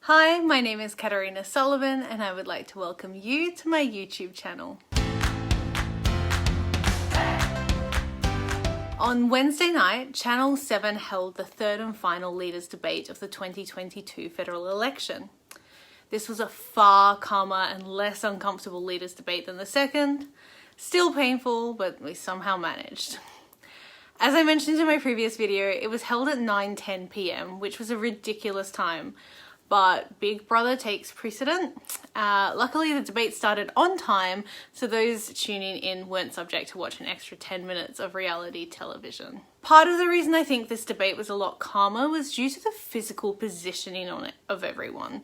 Hi, my name is Katarina Sullivan and I would like to welcome you to my YouTube channel. On Wednesday night, Channel 7 held the third and final leaders debate of the 2022 federal election. This was a far calmer and less uncomfortable leaders debate than the second. Still painful, but we somehow managed. As I mentioned in my previous video, it was held at 9:10 p.m, which was a ridiculous time. But Big Brother takes precedent. Luckily the debate started on time, so those tuning in weren't subject to watch an extra 10 minutes of reality television. Part of the reason I think this debate was a lot calmer was due to the physical positioning of everyone.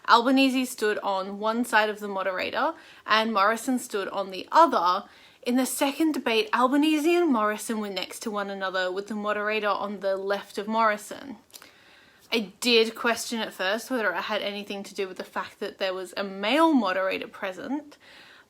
Albanese stood on one side of the moderator and Morrison stood on the other. In the second debate, Albanese and Morrison were next to one another with the moderator on the left of Morrison. I did question at first whether it had anything to do with the fact that there was a male moderator present,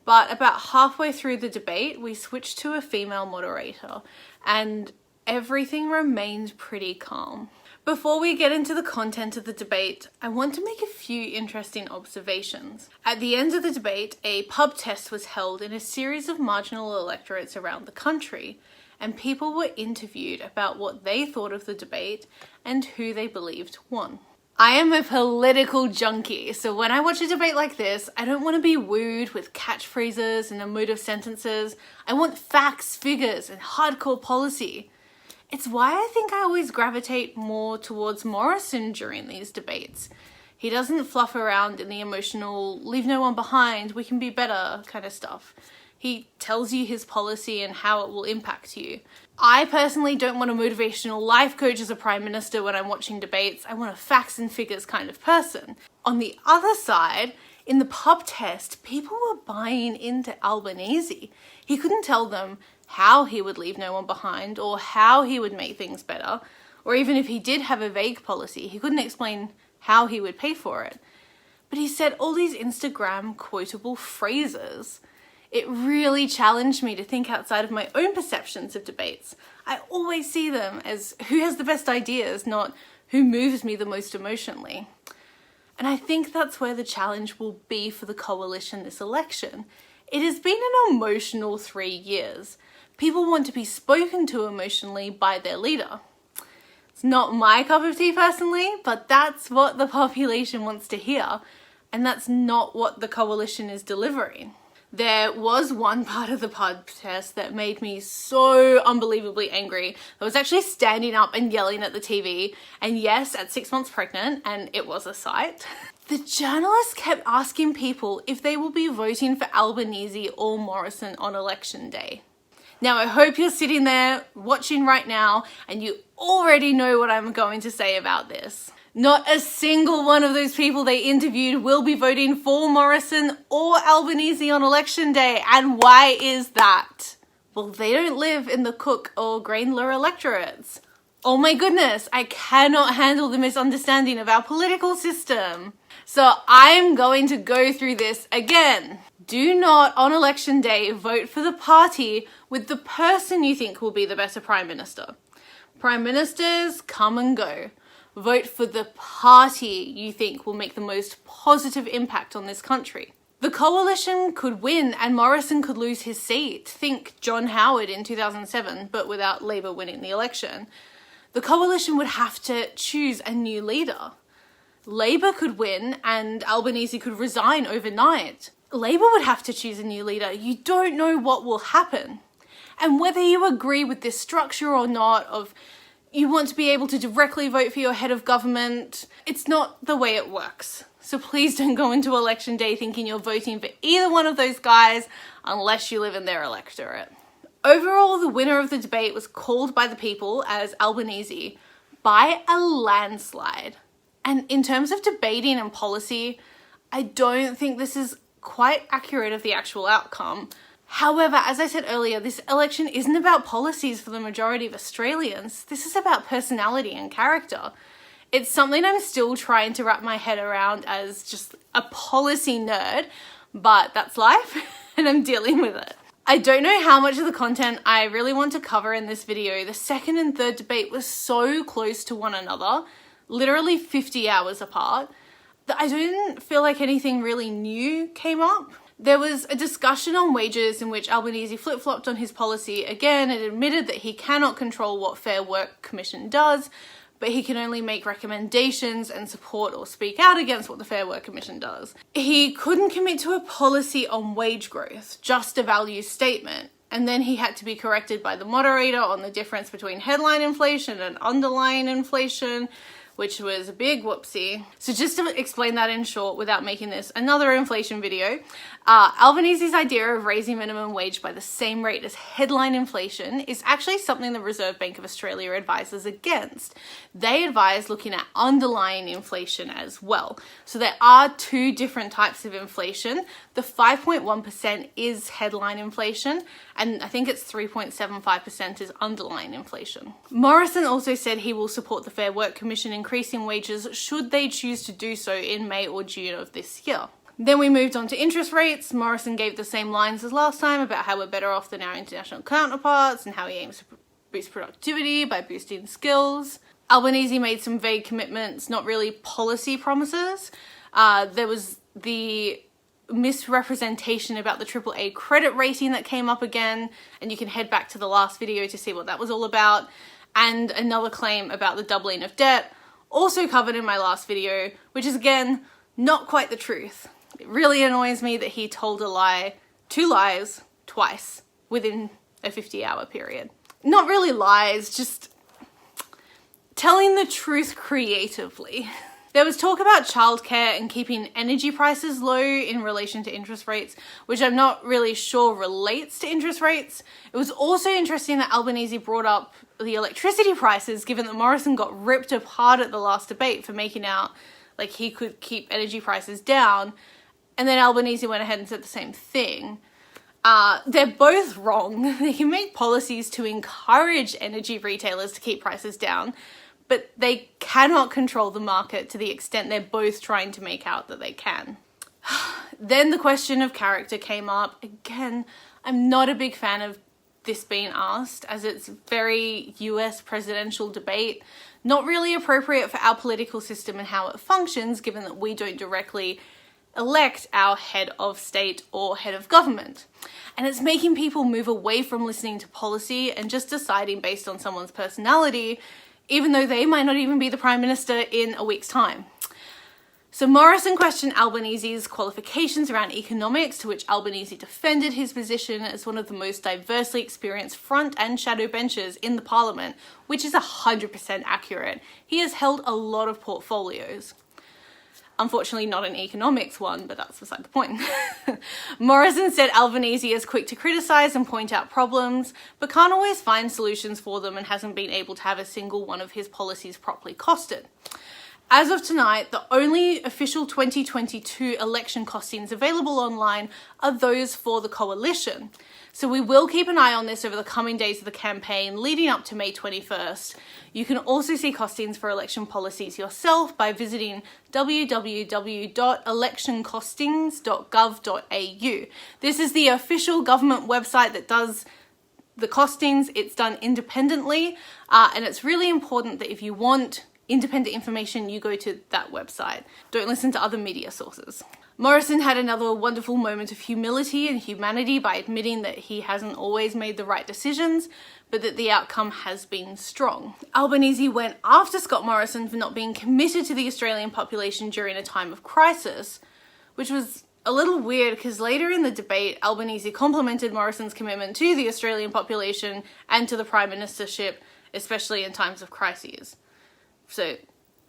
but about halfway through the debate we switched to a female moderator and everything remained pretty calm. Before we get into the content of the debate, I want to make a few interesting observations. At the end of the debate, a pub test was held in a series of marginal electorates around the country, and people were interviewed about what they thought of the debate and who they believed won. I am a political junkie, so when I watch a debate like this, I don't want to be wooed with catchphrases and emotive sentences. I want facts, figures, and hardcore policy. It's why I think I always gravitate more towards Morrison during these debates. He doesn't fluff around in the emotional, leave no one behind, we can be better kind of stuff. He tells you his policy and how it will impact you. I personally don't want a motivational life coach as a prime minister when I'm watching debates. I want a facts and figures kind of person. On the other side, in the pub test, people were buying into Albanese. He couldn't tell them how he would leave no one behind or how he would make things better. Or even if he did have a vague policy, he couldn't explain how he would pay for it. But he said all these Instagram quotable phrases. It really challenged me to think outside of my own perceptions of debates. I always see them as who has the best ideas, not who moves me the most emotionally. And I think that's where the challenge will be for the coalition this election. It has been an emotional 3 years. People want to be spoken to emotionally by their leader. It's not my cup of tea personally, but that's what the population wants to hear. And that's not what the coalition is delivering. There was one part of the pub test that made me so unbelievably angry. I was actually standing up and yelling at the TV, and yes, at 6 months pregnant, and it was a sight. The journalist kept asking people if they will be voting for Albanese or Morrison on election day. Now, I hope you're sitting there watching right now and you already know what I'm going to say about this. Not a single one of those people they interviewed will be voting for Morrison or Albanese on election day. And why is that? Well, they don't live in the Cook or Grainler electorates. Oh my goodness, I cannot handle the misunderstanding of our political system. So I'm going to go through this again. Do not on election day vote for the party with the person you think will be the better prime minister. Prime ministers come and go. Vote for the party you think will make the most positive impact on this country. The coalition could win and Morrison could lose his seat. Think John Howard in 2007, but without Labour winning the election. The coalition would have to choose a new leader. Labour could win and Albanese could resign overnight. Labour would have to choose a new leader. You don't know what will happen. And whether you agree with this structure or not of you want to be able to directly vote for your head of government, it's not the way it works. So please don't go into election day thinking you're voting for either one of those guys unless you live in their electorate. Overall, the winner of the debate was called by the people as Albanese by a landslide. And in terms of debating and policy, I don't think this is quite accurate of the actual outcome. However, as I said earlier, this election isn't about policies for the majority of Australians. This is about personality and character. It's something I'm still trying to wrap my head around as just a policy nerd, but that's life and I'm dealing with it. I don't know how much of the content I really want to cover in this video. The second and third debate was so close to one another, literally 50 hours apart. I didn't feel like anything really new came up. There was a discussion on wages in which Albanese flip-flopped on his policy again and admitted that he cannot control what Fair Work Commission does, but he can only make recommendations and support or speak out against what the Fair Work Commission does. He couldn't commit to a policy on wage growth, just a value statement. And then he had to be corrected by the moderator on the difference between headline inflation and underlying inflation, which was a big whoopsie. So just to explain that in short without making this another inflation video, Albanese's idea of raising minimum wage by the same rate as headline inflation is actually something the Reserve Bank of Australia advises against. They advise looking at underlying inflation as well. So there are two different types of inflation. The 5.1% is headline inflation, and I think it's 3.75% is underlying inflation. Morrison also said he will support the Fair Work Commission increasing wages should they choose to do so in May or June of this year. Then we moved on to interest rates. Morrison gave the same lines as last time about how we're better off than our international counterparts and how he aims to boost productivity by boosting skills. Albanese made some vague commitments, not really policy promises. There was the misrepresentation about the AAA credit rating that came up again, and you can head back to the last video to see what that was all about, and another claim about the doubling of debt, also covered in my last video, which is again not quite the truth. It really annoys me that he told a lie, two lies, twice within a 50-hour period. Not really lies, just telling the truth creatively. There was talk about childcare and keeping energy prices low in relation to interest rates, which I'm not really sure relates to interest rates. It was also interesting that Albanese brought up the electricity prices, given that Morrison got ripped apart at the last debate for making out like he could keep energy prices down, and then Albanese went ahead and said the same thing. They're both wrong. They can make policies to encourage energy retailers to keep prices down, but they cannot control the market to the extent they're both trying to make out that they can. Then the question of character came up. Again, I'm not a big fan of this being asked, as it's very US presidential debate, not really appropriate for our political system and how it functions, given that we don't directly elect our head of state or head of government. And it's making people move away from listening to policy and just deciding based on someone's personality, even though they might not even be the Prime Minister in a week's time. So Morrison questioned Albanese's qualifications around economics, to which Albanese defended his position as one of the most diversely experienced front and shadow benchers in the Parliament, which is 100% accurate. He has held a lot of portfolios. Unfortunately not an economics one, but that's beside the point. Morrison said Albanese is quick to criticise and point out problems, but can't always find solutions for them and hasn't been able to have a single one of his policies properly costed. As of tonight, the only official 2022 election costings available online are those for the coalition. So we will keep an eye on this over the coming days of the campaign leading up to May 21st. You can also see costings for election policies yourself by visiting www.electioncostings.gov.au. This is the official government website that does the costings. It's done independently, and it's really important that if you want independent information, you go to that website. Don't listen to other media sources. Morrison had another wonderful moment of humility and humanity by admitting that he hasn't always made the right decisions, but that the outcome has been strong. Albanese went after Scott Morrison for not being committed to the Australian population during a time of crisis, which was a little weird because later in the debate, Albanese complimented Morrison's commitment to the Australian population and to the Prime Ministership, especially in times of crises. So,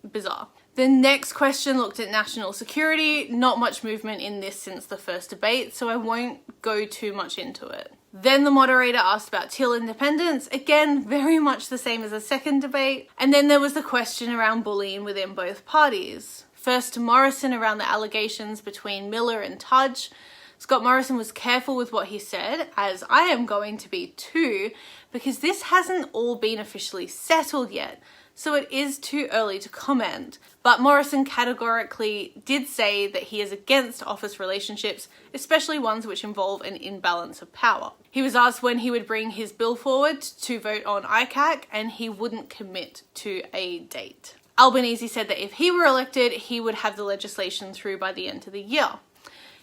bizarre. The next question looked at national security. Not much movement in this since the first debate, so I won't go too much into it. Then the moderator asked about Till independence. Again, very much the same as the second debate. And then there was the question around bullying within both parties. First to Morrison around the allegations between Miller and Tudge. Scott Morrison was careful with what he said, as I am going to be too, because this hasn't all been officially settled yet. So it is too early to comment. But Morrison categorically did say that he is against office relationships, especially ones which involve an imbalance of power. He was asked when he would bring his bill forward to vote on ICAC, and he wouldn't commit to a date. Albanese said that if he were elected, he would have the legislation through by the end of the year.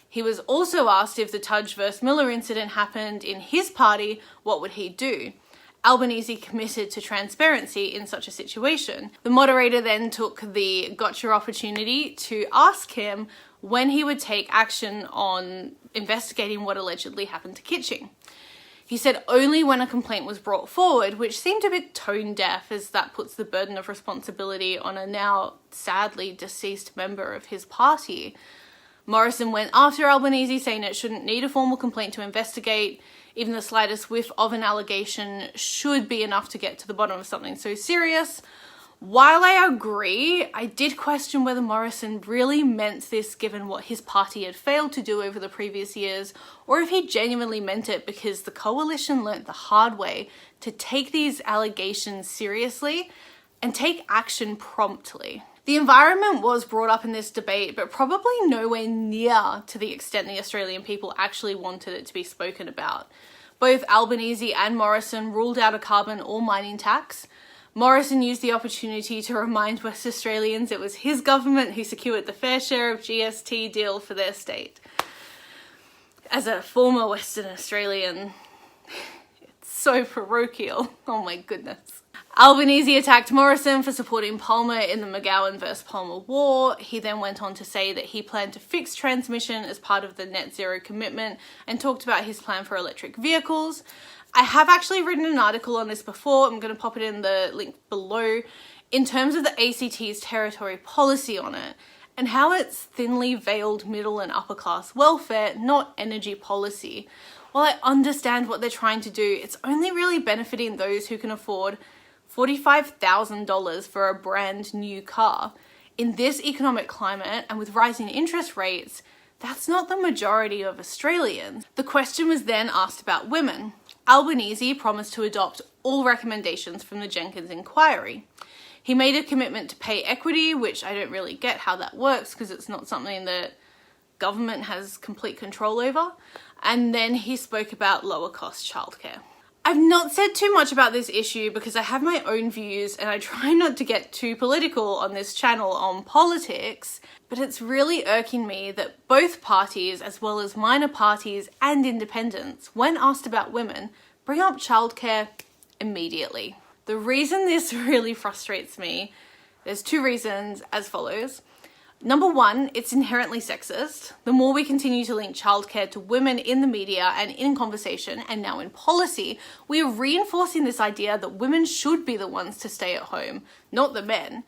He was also asked if the Tudge vs Miller incident happened in his party, what would he do? Albanese committed to transparency in such a situation. The moderator then took the gotcha opportunity to ask him when he would take action on investigating what allegedly happened to Kitching. He said only when a complaint was brought forward, which seemed a bit tone deaf, as that puts the burden of responsibility on a now sadly deceased member of his party. Morrison went after Albanese, saying it shouldn't need a formal complaint to investigate. Even the slightest whiff of an allegation should be enough to get to the bottom of something so serious. While I agree, I did question whether Morrison really meant this given what his party had failed to do over the previous years, or if he genuinely meant it because the coalition learnt the hard way to take these allegations seriously and take action promptly. The environment was brought up in this debate, but probably nowhere near to the extent the Australian people actually wanted it to be spoken about. Both Albanese and Morrison ruled out a carbon or mining tax. Morrison used the opportunity to remind West Australians it was his government who secured the fair share of GST deal for their state. As a former Western Australian, it's so parochial. Oh my goodness. Albanese attacked Morrison for supporting Palmer in the McGowan vs Palmer war. He then went on to say that he planned to fix transmission as part of the net zero commitment and talked about his plan for electric vehicles. I have actually written an article on this before. I'm going to pop it in the link below in terms of the ACT's territory policy on it and how it's thinly veiled middle and upper class welfare, not energy policy. While I understand what they're trying to do, it's only really benefiting those who can afford $45,000 for a brand new car. In this economic climate and with rising interest rates, that's not the majority of Australians. The question was then asked about women. Albanese promised to adopt all recommendations from the Jenkins inquiry. He made a commitment to pay equity, which I don't really get how that works because it's not something that government has complete control over. And then he spoke about lower cost childcare. I've not said too much about this issue because I have my own views and I try not to get too political on this channel on politics, but it's really irking me that both parties, as well as minor parties and independents, when asked about women, bring up childcare immediately. The reason this really frustrates me, there's two reasons as follows. Number one, it's inherently sexist. The more we continue to link childcare to women in the media and in conversation and now in policy, we are reinforcing this idea that women should be the ones to stay at home, not the men.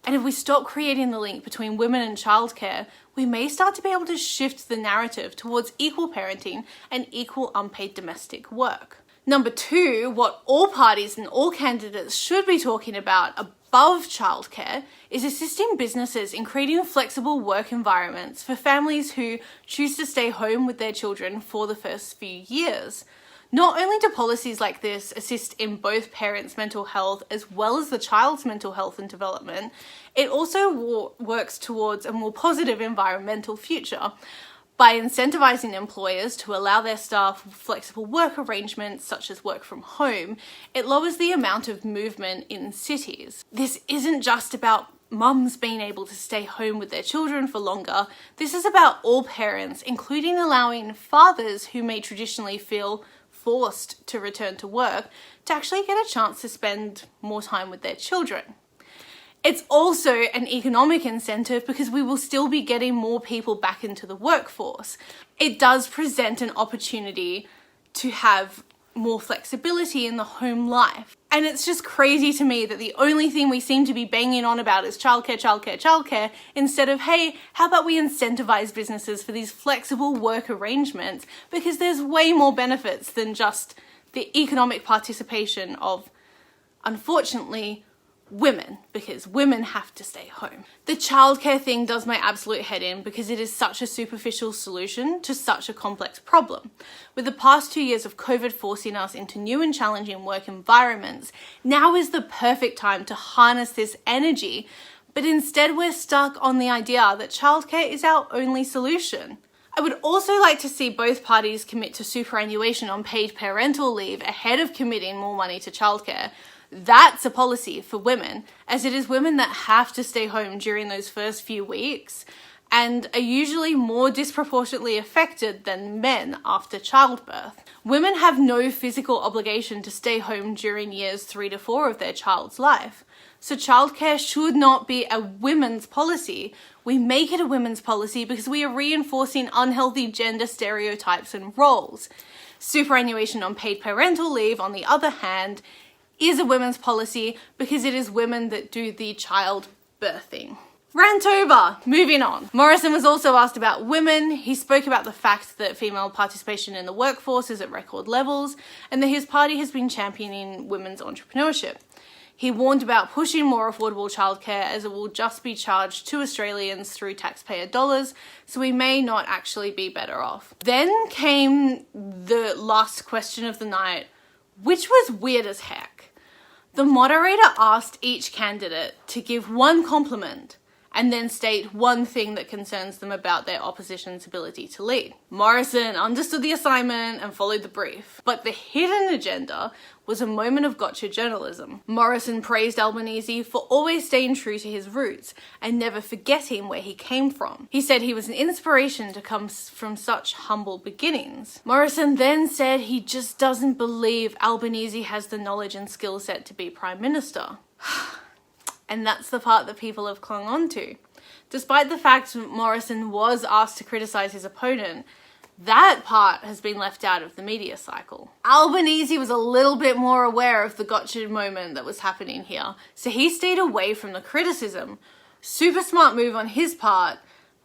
And if we stop creating the link between women and childcare, we may start to be able to shift the narrative towards equal parenting and equal unpaid domestic work. Number two, what all parties and all candidates should be talking about above childcare is assisting businesses in creating flexible work environments for families who choose to stay home with their children for the first few years. Not only do policies like this assist in both parents' mental health as well as the child's mental health and development, it also works towards a more positive environmental future. By incentivizing employers to allow their staff flexible work arrangements such as work from home, it lowers the amount of movement in cities. This isn't just about mums being able to stay home with their children for longer. This is about all parents, including allowing fathers who may traditionally feel forced to return to work to actually get a chance to spend more time with their children. It's also an economic incentive because we will still be getting more people back into the workforce. It does present an opportunity to have more flexibility in the home life. And it's just crazy to me that the only thing we seem to be banging on about is childcare, childcare, childcare, instead of, hey, how about we incentivize businesses for these flexible work arrangements? Because there's way more benefits than just the economic participation of, unfortunately, women, because women have to stay home. The childcare thing does my absolute head in because it is such a superficial solution to such a complex problem. With the past 2 years of COVID forcing us into new and challenging work environments, now is the perfect time to harness this energy, but instead we're stuck on the idea that childcare is our only solution. I would also like to see both parties commit to superannuation on paid parental leave ahead of committing more money to childcare. That's a policy for women, as it is women that have to stay home during those first few weeks and are usually more disproportionately affected than men after childbirth. Women have no physical obligation to stay home during years 3 to 4 of their child's life. So childcare should not be a women's policy. We make it a women's policy because we are reinforcing unhealthy gender stereotypes and roles. Superannuation on paid parental leave, on the other hand, is a women's policy because it is women that do the child birthing. Rant over! Moving on. Morrison was also asked about women. He spoke about the fact that female participation in the workforce is at record levels and that his party has been championing women's entrepreneurship. He warned about pushing more affordable childcare as it will just be charged to Australians through taxpayer dollars, so we may not actually be better off. Then came the last question of the night, which was weird as heck. The moderator asked each candidate to give one compliment and then state one thing that concerns them about their opposition's ability to lead. Morrison understood the assignment and followed the brief, but the hidden agenda was a moment of gotcha journalism. Morrison praised Albanese for always staying true to his roots and never forgetting where he came from. He said he was an inspiration to come from such humble beginnings. Morrison then said he just doesn't believe Albanese has the knowledge and skill set to be Prime Minister. And that's the part that people have clung on to. Despite the fact Morrison was asked to criticise his opponent, that part has been left out of the media cycle. Albanese was a little bit more aware of the gotcha moment that was happening here, so he stayed away from the criticism. Super smart move on his part,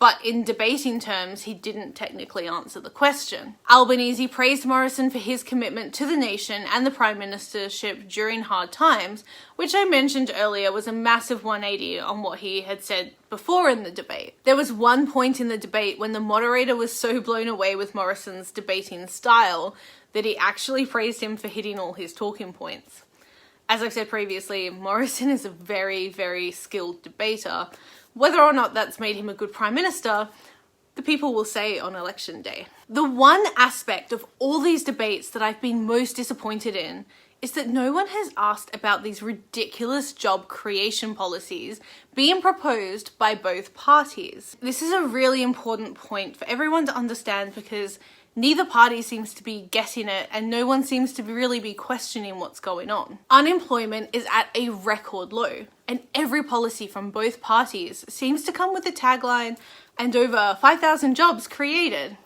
but in debating terms, he didn't technically answer the question. Albanese praised Morrison for his commitment to the nation and the Prime Ministership during hard times, which I mentioned earlier was a massive 180 on what he had said before in the debate. There was one point in the debate when the moderator was so blown away with Morrison's debating style that he actually praised him for hitting all his talking points. As I've said previously, Morrison is a very, very skilled debater. Whether or not that's made him a good Prime Minister, the people will say on election day. The one aspect of all these debates that I've been most disappointed in is that no one has asked about these ridiculous job creation policies being proposed by both parties. This is a really important point for everyone to understand because neither party seems to be getting it and no one seems to really be questioning what's going on. Unemployment is at a record low and every policy from both parties seems to come with the tagline, and over 5,000 jobs created.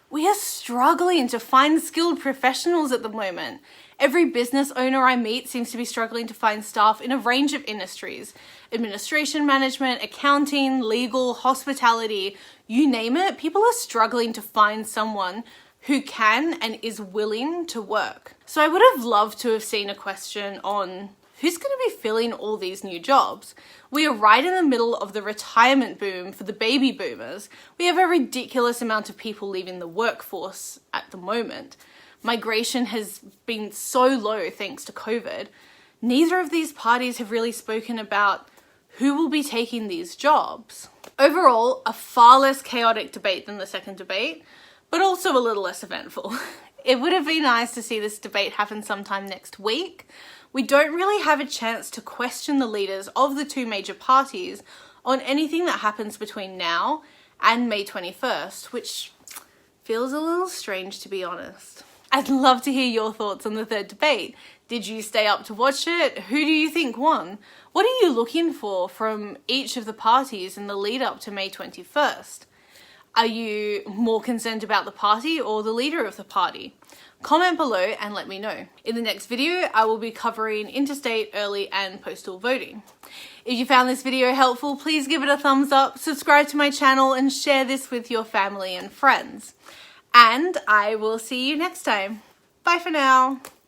We are struggling to find skilled professionals at the moment. Every business owner I meet seems to be struggling to find staff in a range of industries. Administration, management, accounting, legal, hospitality, you name it, people are struggling to find someone who can and is willing to work. So I would have loved to have seen a question on who's going to be filling all these new jobs. We are right in the middle of the retirement boom for the baby boomers. We have a ridiculous amount of people leaving the workforce at the moment. Migration has been so low thanks to COVID. Neither of these parties have really spoken about who will be taking these jobs. Overall, a far less chaotic debate than the second debate, but also a little less eventful. It would have been nice to see this debate happen sometime next week. We don't really have a chance to question the leaders of the two major parties on anything that happens between now and May 21st, which feels a little strange to be honest. I'd love to hear your thoughts on the third debate. Did you stay up to watch it? Who do you think won? What are you looking for from each of the parties in the lead up to May 21st? Are you more concerned about the party or the leader of the party? Comment below and let me know. In the next video, I will be covering interstate, early and postal voting. If you found this video helpful, please give it a thumbs up, subscribe to my channel and share this with your family and friends. And I will see you next time. Bye for now.